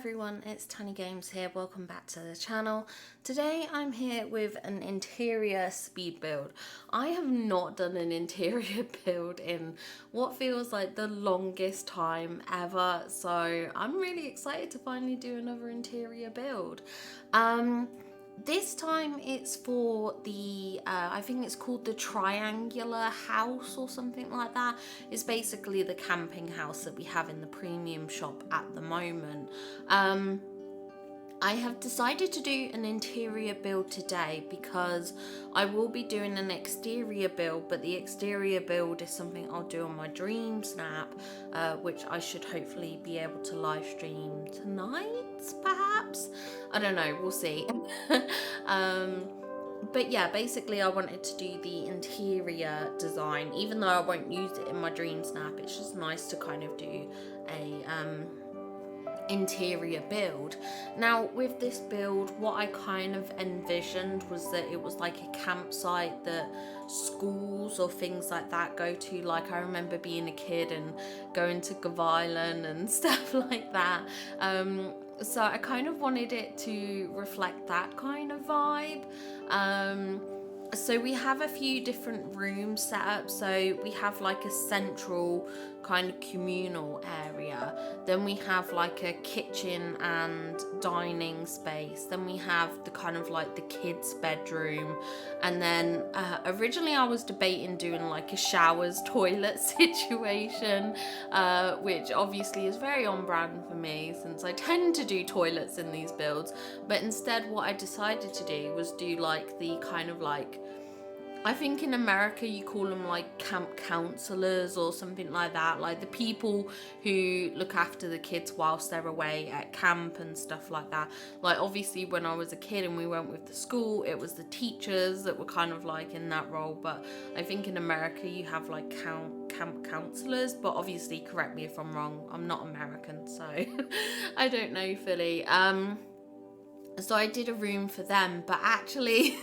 everyone, it's Tiny Games here. Welcome back to the channel. Today I'm here with an interior speed build. I have not done an interior build in what feels like the longest time ever, so I'm really excited to finally do another interior build. This time it's for the, I think it's called the triangular house or something like that. It's basically the camping house that we have in the premium shop at the moment. I have decided to do an interior build today because I will be doing an exterior build, but the exterior build is something I'll do on my dream snap, which I should hopefully be able to live stream tonight, perhaps? I don't know, we'll see. But yeah, basically I wanted to do the interior design, even though I won't use it in my dream snap. It's just nice to kind of do a interior build. Now with this build, what I kind of envisioned was that it was like a campsite that schools or things like that go to. Like I remember being a kid and going to Gov Island and stuff like that. So I kind of wanted it to reflect that kind of vibe. So we have a few different rooms set up. So we have like a central kind of communal area, then we have like a kitchen and dining space, then we have the kind of like the kids bedroom, and then originally I was debating doing like a showers toilet situation, which obviously is very on brand for me since I tend to do toilets in these builds. But instead what I decided to do was do like the kind of like, I think in America you call them like camp counselors or something like that, like the people who look after the kids whilst they're away at camp and stuff like that. Like obviously when I was a kid and we went with the school, it was the teachers that were kind of like in that role, but I think in America you have like camp counselors, but obviously correct me if I'm wrong, I'm not American, so I don't know fully. So I did a room for them, but actually,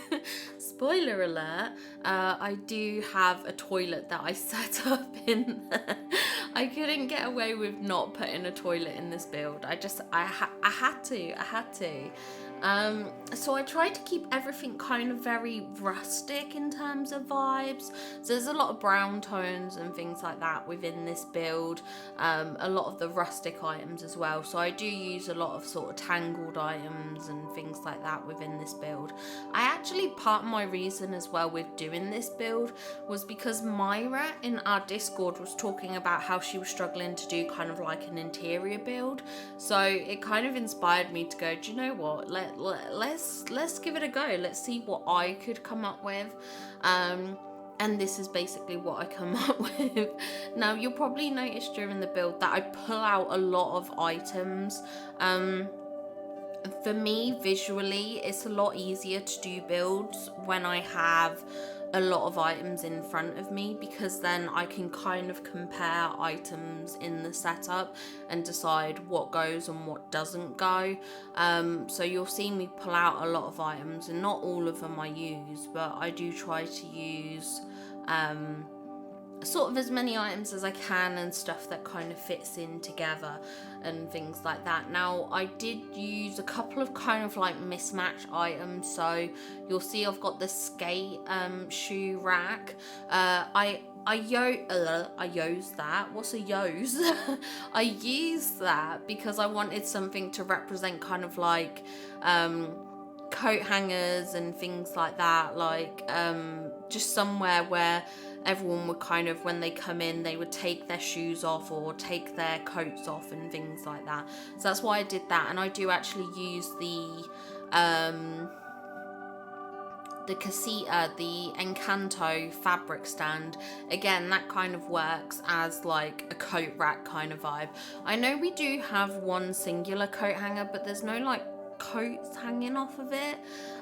spoiler alert, I do have a toilet that I set up in there. I couldn't get away with not putting a toilet in this build. I had to. So I tried to keep everything kind of very rustic in terms of vibes. So there's a lot of brown tones and things like that within this build. A lot of the rustic items as well. So I do use a lot of sort of tangled items and things like that within this build. I actually, part of my reason as well with doing this build was because Myra in our Discord was talking about how she was struggling to do kind of like an interior build. So it kind of inspired me to go, do you know what? Let's give it a go. Let's see what I could come up with. And this is basically what I come up with. Now you'll probably notice during the build that I pull out a lot of items. For me, visually, it's a lot easier to do builds when I have a lot of items in front of me, because then I can kind of compare items in the setup and decide what goes and what doesn't go. So you'll see me pull out a lot of items, and not all of them I use, but I do try to use sort of as many items as I can and stuff that kind of fits in together and things like that. Now I did use a couple of kind of like mismatched items, so you'll see I've got the skate shoe rack. I used that. What's a yose? I used that because I wanted something to represent kind of like coat hangers and things like that, like just somewhere where everyone would kind of, when they come in, they would take their shoes off or take their coats off and things like that. So that's why I did that. And I do actually use the casita, the Encanto fabric stand. Again, that kind of works as like a coat rack kind of vibe. I know we do have one singular coat hanger, but there's no like coats hanging off of it,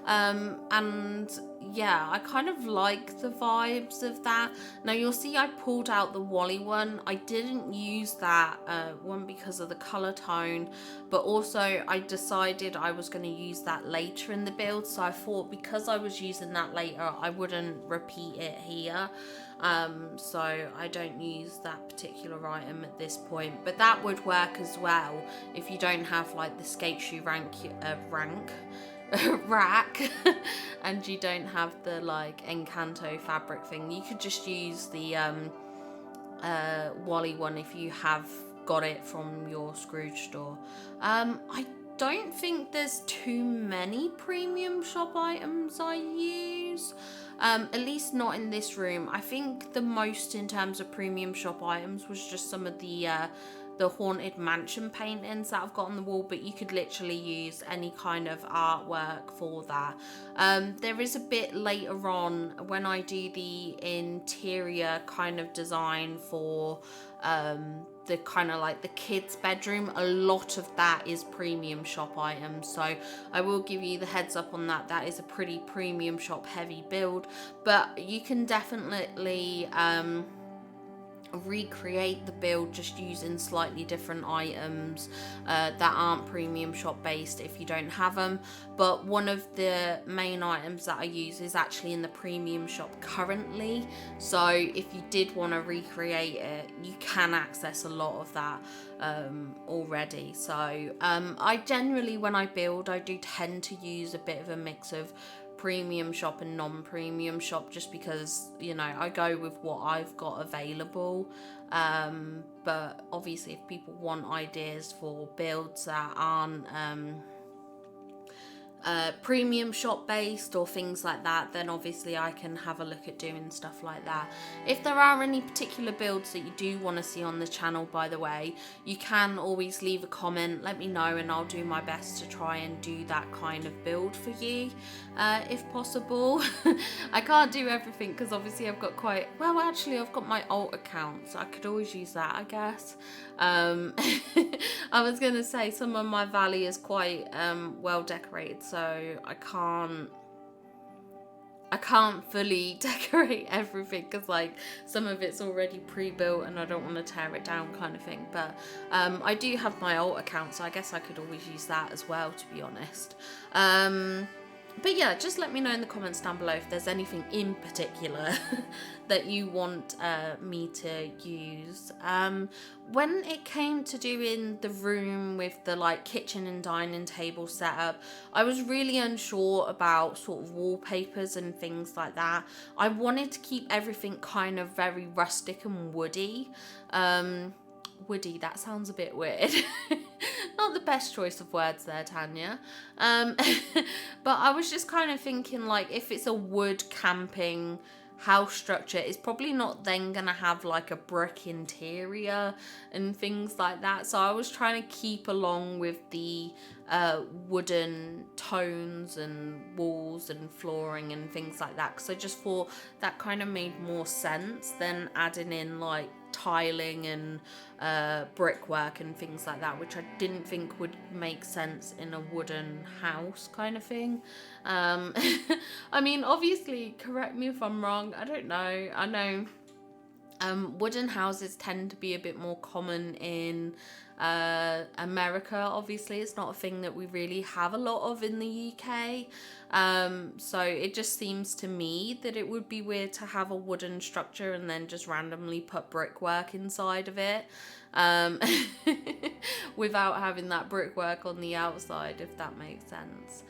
and yeah, I kind of like the vibes of that. Now you'll see I pulled out the Wally one. I didn't use that one because of the color tone, but also I decided I was going to use that later in the build, so I thought because I was using that later I wouldn't repeat it here. So I don't use that particular item at this point, but that would work as well if you don't have like the skate shoe rack and you don't have the like Encanto fabric thing. You could just use the Wally one if you have got it from your Scrooge store. I don't think there's too many premium shop items I use. At least not in this room. I think the most in terms of premium shop items was just some of the Haunted Mansion paintings that I've got on the wall, but you could literally use any kind of artwork for that. There is a bit later on when I do the interior kind of design for the kind of like the kids' bedroom. A lot of that is premium shop items, so I will give you the heads up on that. That is a pretty premium shop heavy build, but you can definitely recreate the build just using slightly different items that aren't premium shop based if you don't have them. But one of the main items that I use is actually in the premium shop currently, so if you did want to recreate it, you can access a lot of that already. So I generally, when I build, I do tend to use a bit of a mix of premium shop and non-premium shop, just because, you know, I go with what I've got available. But obviously if people want ideas for builds that aren't premium shop based or things like that, then obviously I can have a look at doing stuff like that. If there are any particular builds that you do want to see on the channel, by the way, you can always leave a comment, let me know, and I'll do my best to try and do that kind of build for you if possible. I can't do everything because obviously I've got I've got my alt account, so I could always use that, I guess. I was gonna say some of my valley is quite well decorated, so I can't fully decorate everything because like some of it's already pre-built and I don't want to tear it down kind of thing. But I do have my alt account, so I guess I could always use that as well, to be honest. But yeah, just let me know in the comments down below if there's anything in particular that you want me to use. When it came to doing the room with the like kitchen and dining table setup, I was really unsure about sort of wallpapers and things like that. I wanted to keep everything kind of very rustic and woody. Woody, that sounds a bit weird. Not the best choice of words there, Tanya. But I was just kind of thinking, like, if it's a wood camping house structure, it's probably not then gonna have like a brick interior and things like that. So I was trying to keep along with the wooden tones and walls and flooring and things like that, because I just thought that kind of made more sense than adding in like tiling and brickwork and things like that, which I didn't think would make sense in a wooden house kind of thing. I mean, obviously, correct me if I'm wrong, I don't know. I know wooden houses tend to be a bit more common in America. Obviously, it's not a thing that we really have a lot of in the UK. So it just seems to me that it would be weird to have a wooden structure and then just randomly put brickwork inside of it, without having that brickwork on the outside, if that makes sense.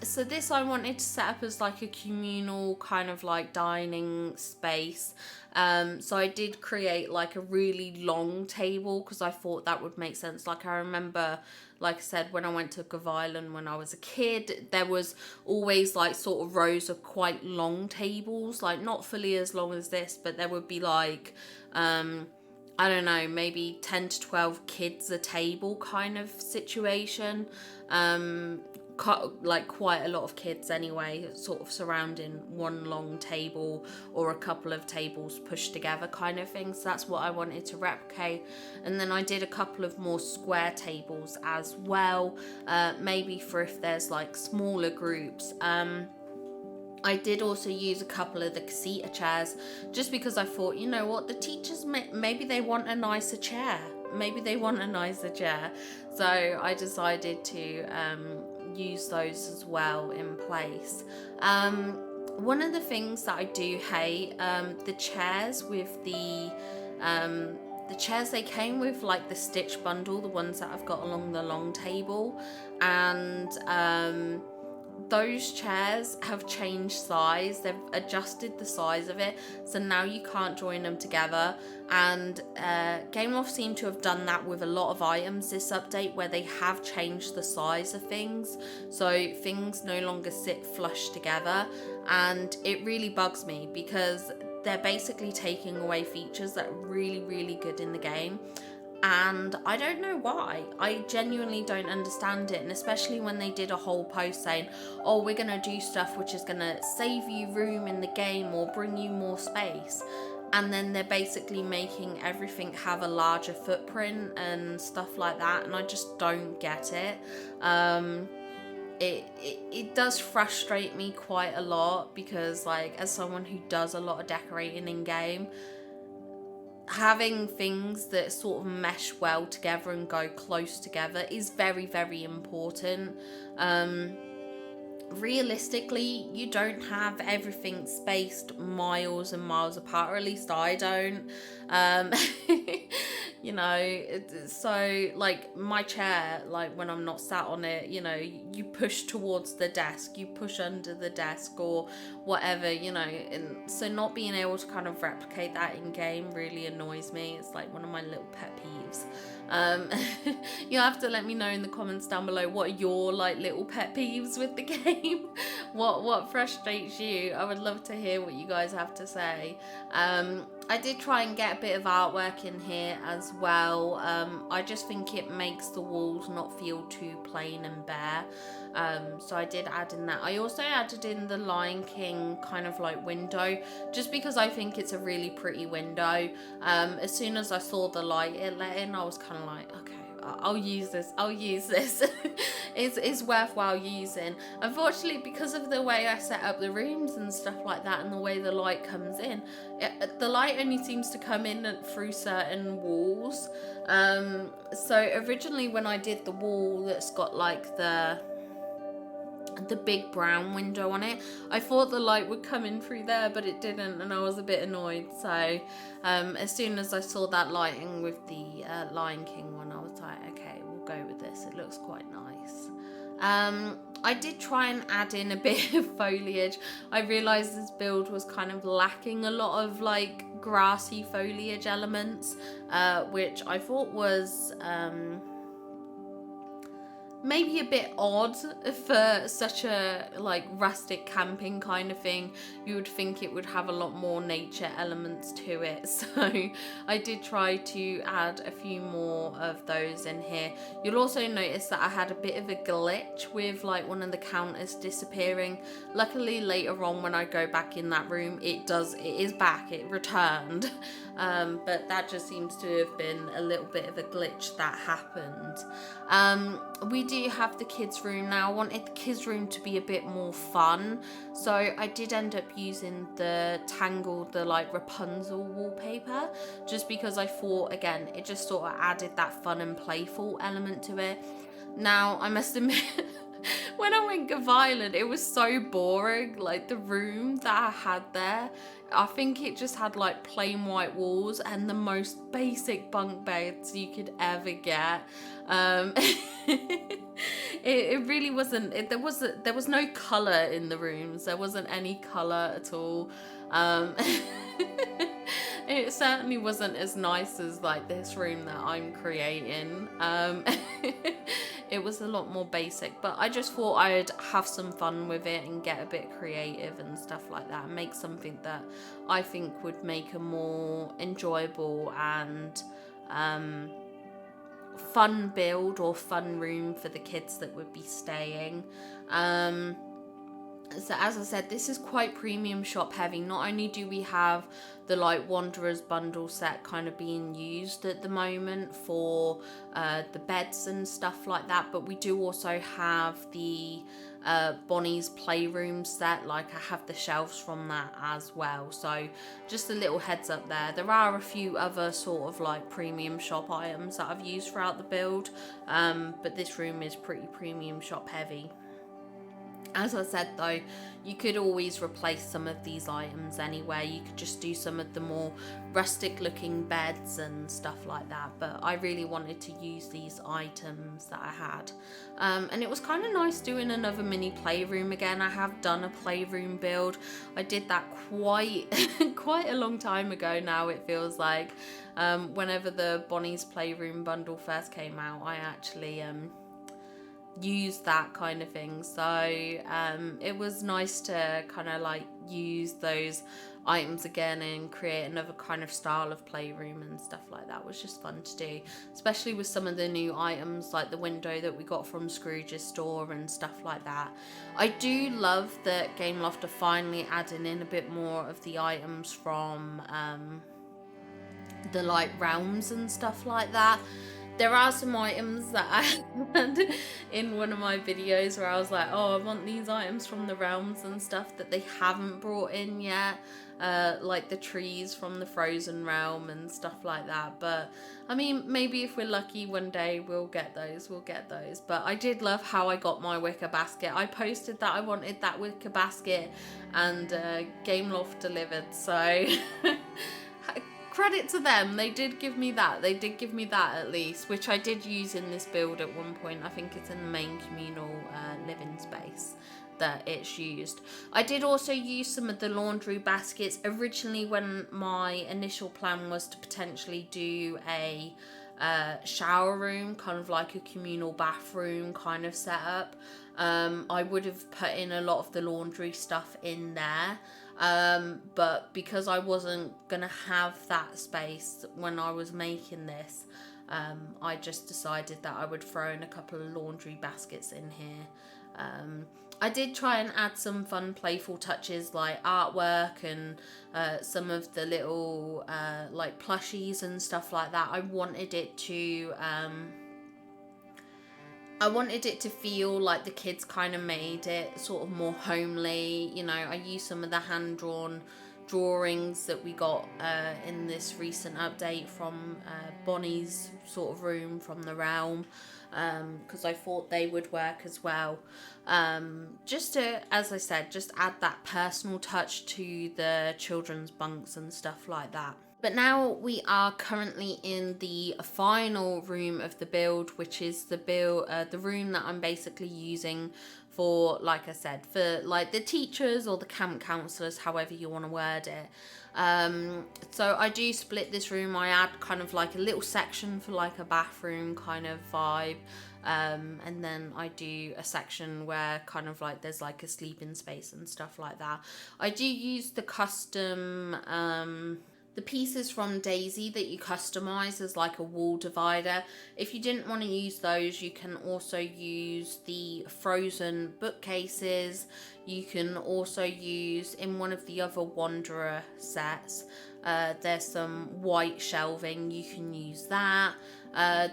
So this I wanted to set up as like a communal kind of like dining space. So I did create like a really long table because I thought that would make sense. Like I remember, like I said, when I went to Gov Island when I was a kid, there was always like sort of rows of quite long tables, like not fully as long as this, but there would be like, I don't know, maybe 10 to 12 kids a table kind of situation. Like quite a lot of kids anyway, sort of surrounding one long table or a couple of tables pushed together kind of thing. So that's what I wanted to replicate. And then I did a couple of more square tables as well, maybe for if there's like smaller groups. I did also use a couple of the casita chairs, just because I thought, you know what, the teachers maybe they want a nicer chair. Maybe they want a nicer chair. So I decided to use those as well in place. One of the things that I do hate, the chairs with the chairs they came with, like the Stitch bundle, the ones that I've got along the long table, and those chairs have changed size. They've adjusted the size of it, so now you can't join them together. And Gameloft seem to have done that with a lot of items this update, where they have changed the size of things, so things no longer sit flush together. And it really bugs me, because they're basically taking away features that are really good in the game. And I don't know why. I genuinely don't understand it. And especially when they did a whole post saying, oh, we're going to do stuff which is going to save you room in the game or bring you more space. And then they're basically making everything have a larger footprint and stuff like that. And I just don't get it. It does frustrate me quite a lot, because like, as someone who does a lot of decorating in game, having things that sort of mesh well together and go close together is very important. Realistically, you don't have everything spaced miles and miles apart, or at least I don't. You know, so like my chair, like when I'm not sat on it, you know, you push towards the desk, you push under the desk or whatever, you know, and so not being able to kind of replicate that in game really annoys me. It's like one of my little pet peeves. You'll have to let me know in the comments down below, what are your like little pet peeves with the game? What frustrates you? I would love to hear what you guys have to say. I did try and get a bit of artwork in here as well. I just think it makes the walls not feel too plain and bare. So I did add in that. I also added in the Lion King kind of like window, just because I think it's a really pretty window. As soon as I saw the light it let in, I was kind of like, okay, I'll use this. It's worthwhile using. Unfortunately, because of the way I set up the rooms and stuff like that, and the way the light comes in, the light only seems to come in through certain walls. So originally when I did the wall that's got like the big brown window on it, I thought the light would come in through there, but it didn't, and I was a bit annoyed. So as soon as I saw that lighting with the Lion King one, I was like, okay, we'll go with this. It looks quite nice. I did try and add in a bit of foliage. I realised this build was kind of lacking a lot of like grassy foliage elements, which I thought was maybe a bit odd for such a like rustic camping kind of thing. You would think it would have a lot more nature elements to it, so I did try to add a few more of those in here. You'll also notice that I had a bit of a glitch with like one of the counters disappearing. Luckily later on when I go back in that room, it is back, it returned. But that just seems to have been a little bit of a glitch that happened. We do have the kids room now. I wanted the kids room to be a bit more fun, so I did end up using the the like Rapunzel wallpaper, just because I thought, again, it just sort of added that fun and playful element to it. Now I must admit, when I went Violent, it was so boring. Like the room that I had there, I think it just had like plain white walls and the most basic bunk beds you could ever get. It really wasn't. There was no colour in the rooms. There wasn't any colour at all. It certainly wasn't as nice as like this room that I'm creating. It was a lot more basic, but I just thought I'd have some fun with it and get a bit creative and stuff like that, and make something that I think would make a more enjoyable and fun build or fun room for the kids that would be staying. So as I said, this is quite premium shop heavy. Not only do we have the like Wanderers bundle set kind of being used at the moment for the beds and stuff like that, but we do also have the Bonnie's Playroom set. Like I have the shelves from that as well, so just a little heads up there. There are a few other sort of like premium shop items that I've used throughout the build, but this room is pretty premium shop heavy. As I said though, you could always replace some of these items anyway. You could just do some of the more rustic looking beds and stuff like that, but I really wanted to use these items that I had. And it was kind of nice doing another mini playroom again. I have done a playroom build. I did that quite quite a long time ago now, it feels like. Whenever the Bonnie's Playroom bundle first came out, I actually use that kind of thing, so it was nice to kind of like use those items again and create another kind of style of playroom and stuff like that. It was just fun to do, especially with some of the new items like the window that we got from Scrooge's store and stuff like that. I do love that Gameloft are finally adding in a bit more of the items from the like realms and stuff like that. There are some items that I had in one of my videos where I was like, oh, I want these items from the realms and stuff that they haven't brought in yet, like the trees from the Frozen realm and stuff like that. But I mean, maybe if we're lucky one day we'll get those, But I did love how I got my wicker basket. I posted that I wanted that wicker basket and Gameloft delivered, so credit to them, they did give me that. At least, which I did use in this build at one point. I think it's in the main communal living space that it's used. I did also use some of the laundry baskets. Originally, when my initial plan was to potentially do a shower room, kind of like a communal bathroom kind of setup, I would have put in a lot of the laundry stuff in there. But because I wasn't gonna have that space when I was making this, I just decided that I would throw in a couple of laundry baskets in here. I did try and add some fun playful touches like artwork and some of the little like plushies and stuff like that. I wanted it to feel like the kids kind of made it sort of more homely. You know, I used some of the hand-drawn drawings that we got in this recent update from Bonnie's sort of room from the realm, because I thought they would work as well. Just to, as I said, just add that personal touch to the children's bunks and stuff like that. But now we are currently in the final room of the build, which is the room that I'm basically using for, like I said, for like the teachers or the camp counselors, however you want to word it. So I do split this room. I add kind of like a little section for like a bathroom kind of vibe. And then I do a section where kind of like there's like a sleeping space and stuff like that. I do use the custom the pieces from Daisy that you customize as like a wall divider. If you didn't want to use those, you can also use the Frozen bookcases. You can also use, in one of the other Wanderer sets, there's some white shelving, you can use that.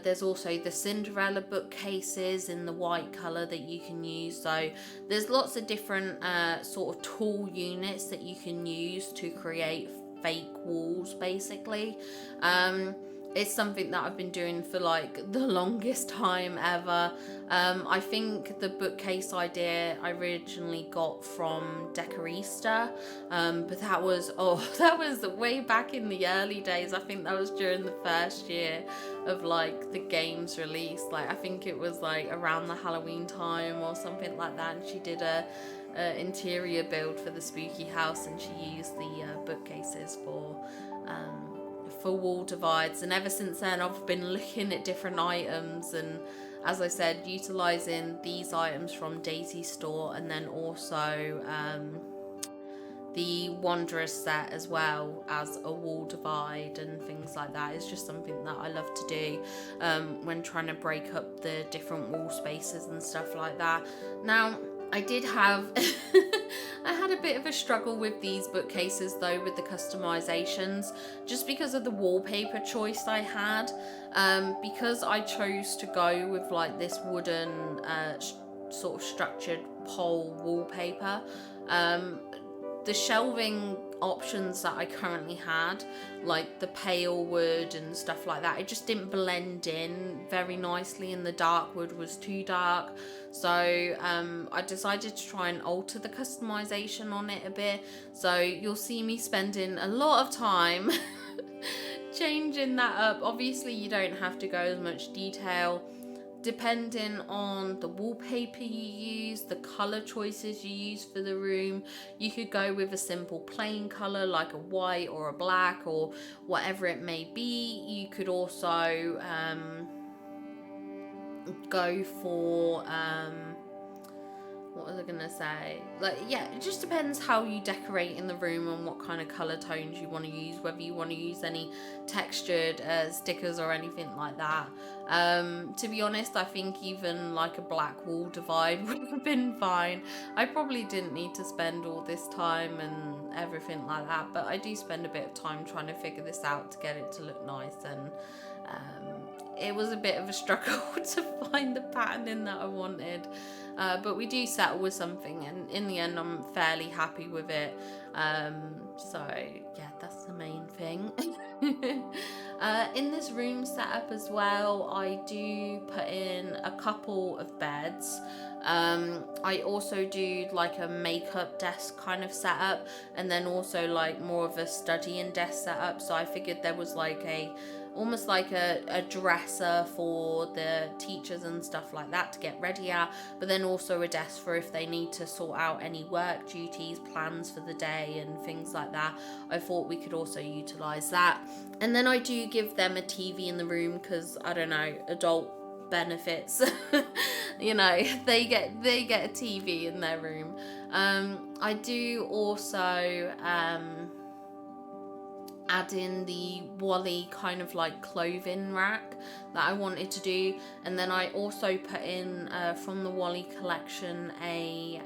There's also the Cinderella bookcases in the white colour that you can use. So there's lots of different sort of tool units that you can use to create fake walls, basically. It's something that I've been doing for like the longest time ever. I think the bookcase idea I originally got from Decorista, but that was way back in the early days. I think that was during the first year of like the game's release. Like I think it was like around the Halloween time or something like that, and she did a interior build for the spooky house, and she used the bookcases for wall divides. And ever since then I've been looking at different items, and as I said, utilizing these items from Daisy's store, and then also the Wanderers set as well as a wall divide and things like that. Is just something that I love to do when trying to break up the different wall spaces and stuff like that. Now I did have I had a bit of a struggle with these bookcases though, with the customizations, just because of the wallpaper choice I had. Because I chose to go with like this wooden sort of structured pole wallpaper. The shelving options that I currently had, like the pale wood and stuff like that, it just didn't blend in very nicely, and the dark wood was too dark. So I decided to try and alter the customization on it a bit. So you'll see me spending a lot of time changing that up. Obviously you don't have to go as much detail. Depending on the wallpaper you use, the color choices you use for the room, you could go with a simple plain color like a white or a black or whatever it may be. You could also go for what was I gonna say? Like, yeah, it just depends how you decorate in the room and what kind of color tones you want to use, whether you want to use any textured stickers or anything like that. To be honest, I think even like a black wall divide would have been fine. I probably didn't need to spend all this time and everything like that, but I do spend a bit of time trying to figure this out to get it to look nice, and it was a bit of a struggle to find the patterning that I wanted. But we do settle with something, and in the end I'm fairly happy with it. So yeah, that's the main thing. In this room setup as well, I do put in a couple of beds. I also do like a makeup desk kind of setup, and then also like more of a studying desk setup. So I figured there was like almost like a dresser for the teachers and stuff like that to get ready at, but then also a desk for if they need to sort out any work duties, plans for the day and things like that. I thought we could also utilize that. And then I do give them a TV in the room because, I don't know, adult benefits. You know, they get a TV in their room. I do also add in the Wally kind of like clothing rack that I wanted to do, and then I also put in from the Wally collection a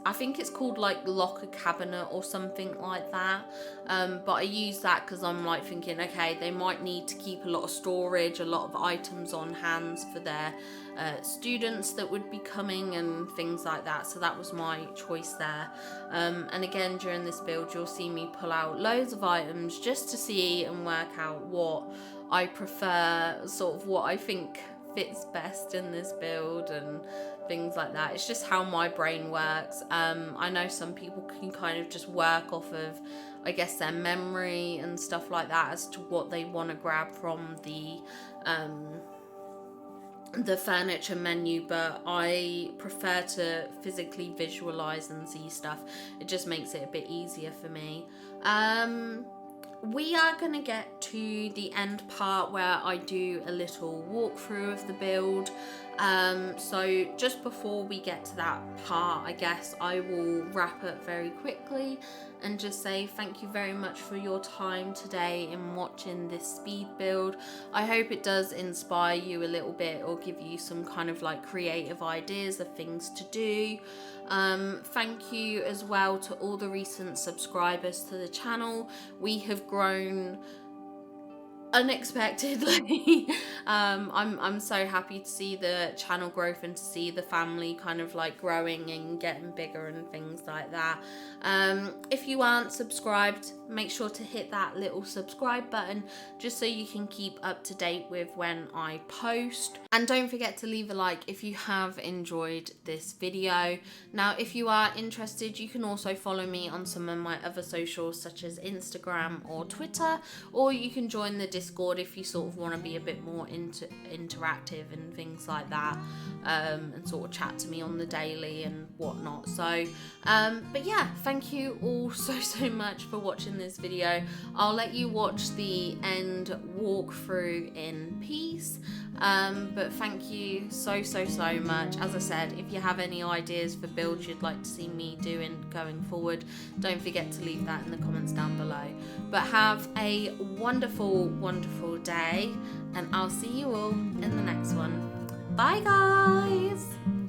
I think it's called like locker cabinet or something like that, but I use that because I'm like thinking, okay, they might need to keep a lot of storage, a lot of items on hands for their students that would be coming and things like that. So that was my choice there. And again, during this build you'll see me pull out loads of items just to see and work out what I prefer, sort of what I think fits best in this build and things like that. It's just how my brain works. I know some people can kind of just work off of, I guess, their memory and stuff like that as to what they want to grab from the furniture menu, but I prefer to physically visualize and see stuff. It just makes it a bit easier for me. We are going to get to the end part where I do a little walkthrough of the build. So just before we get to that part, I guess I will wrap up very quickly and just say thank you very much for your time today in watching this speed build. I hope it does inspire you a little bit or give you some kind of like creative ideas of things to do. Thank you as well to all the recent subscribers to the channel. We have grown unexpectedly. I'm so happy to see the channel growth and to see the family kind of like growing and getting bigger and things like that. If you aren't subscribed, make sure to hit that little subscribe button just so you can keep up to date with when I post. And don't forget to leave a like if you have enjoyed this video. Now, if you are interested, you can also follow me on some of my other socials such as Instagram or Twitter, or you can join the Discord if you sort of want to be a bit more interactive and things like that, and sort of chat to me on the daily and whatnot. So but yeah, thank you all so much for watching this video. I'll let you watch the end walkthrough in peace, but thank you so much. As I said, if you have any ideas for builds you'd like to see me doing going forward, don't forget to leave that in the comments down below. But have a wonderful day, and I'll see you all in the next one. Bye guys!